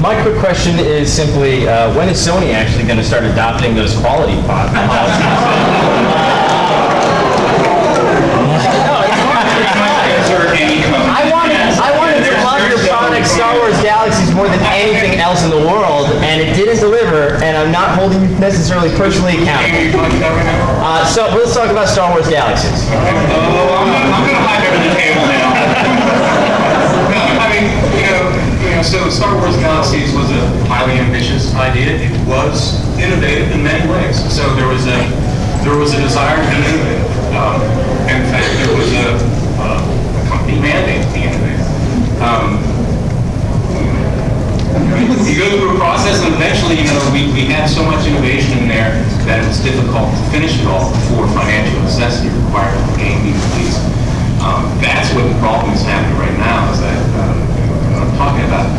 My quick question is simply, when is Sony actually going to start adopting those quality policies? I wanted to love your product, Star Wars Galaxies, more than anything else in the world, and it didn't deliver, and I'm not holding you necessarily personally accountable. So let's talk about Star Wars Galaxies. I'm going to hide under the table now. No, I mean, so Star Wars Galaxies was a highly ambitious idea. It was innovative in many ways. So there was a desire to be innovative. In fact, there was a company mandate to be innovative. You go through a process, and eventually, we had so much innovation in there that it was difficult to finish it all before financial necessity required the game be released. That's what the problem is happening right now. Is that I'm talking about?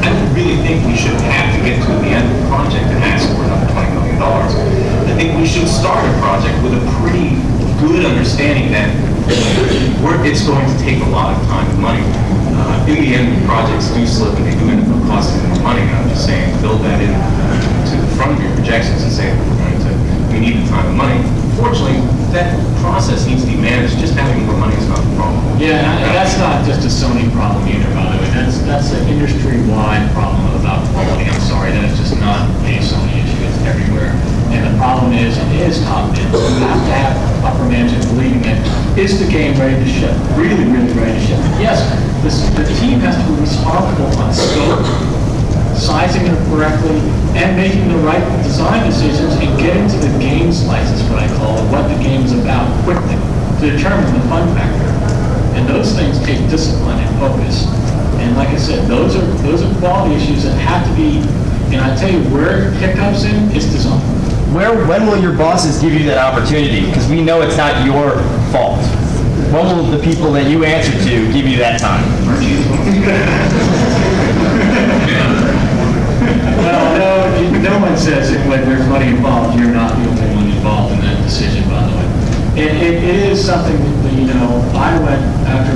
I don't really think we should have to get to the end of the project and ask for another $20 million. I think we should start a project with a pretty good understanding that it's going to take a lot of time and money. In the end, projects do slip and they do end up costing more money. I'm just saying, build that in to the front of your projections and say we need the time and money. Fortunately, that process needs to be managed. Just having more money is not the problem. Yeah, and that's not just a Sony problem either, by the way. That's an industry-wide problem about quality. I'm sorry, that is just not a Sony issue. It's everywhere. And the problem is, it is top-down. You have to have upper management believing it. Is the game ready to ship? Really, really ready to ship? Yes. The team has to be responsible on scope, sizing it correctly, and making the right design decisions and getting to the game slice, is what I call it, what the game is about quickly to determine the fun factor. And those things take discipline and focus. And like I said, those are quality issues that have to be. And I tell you where hiccups in is design. When will your bosses give you that opportunity? Because we know it's not your fault. When will the people that you answer to give you that time? Well, no one says when there's money involved, you're not the only one involved in that decision, by the way. It is something that, I went after,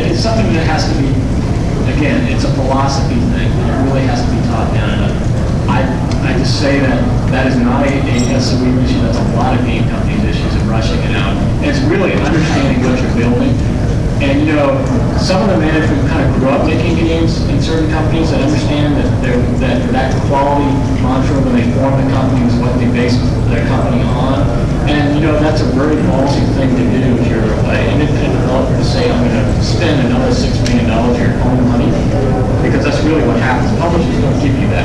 it's something that has to be, again, it's a philosophy thing. It really has to be taught down. And I just say that is not a SOE issue. That's a lot of game companies' issues of rushing it out. And it's really understanding what you're building. And some of the management kind of grew up making games in certain companies that understand that quality mantra when they form the company is what they base their company on. And that's a very ballsy thing to do if you're an independent developer to say, I'm going to spend another $6 million of your own money, because that's really what happens. Publishers don't give you that.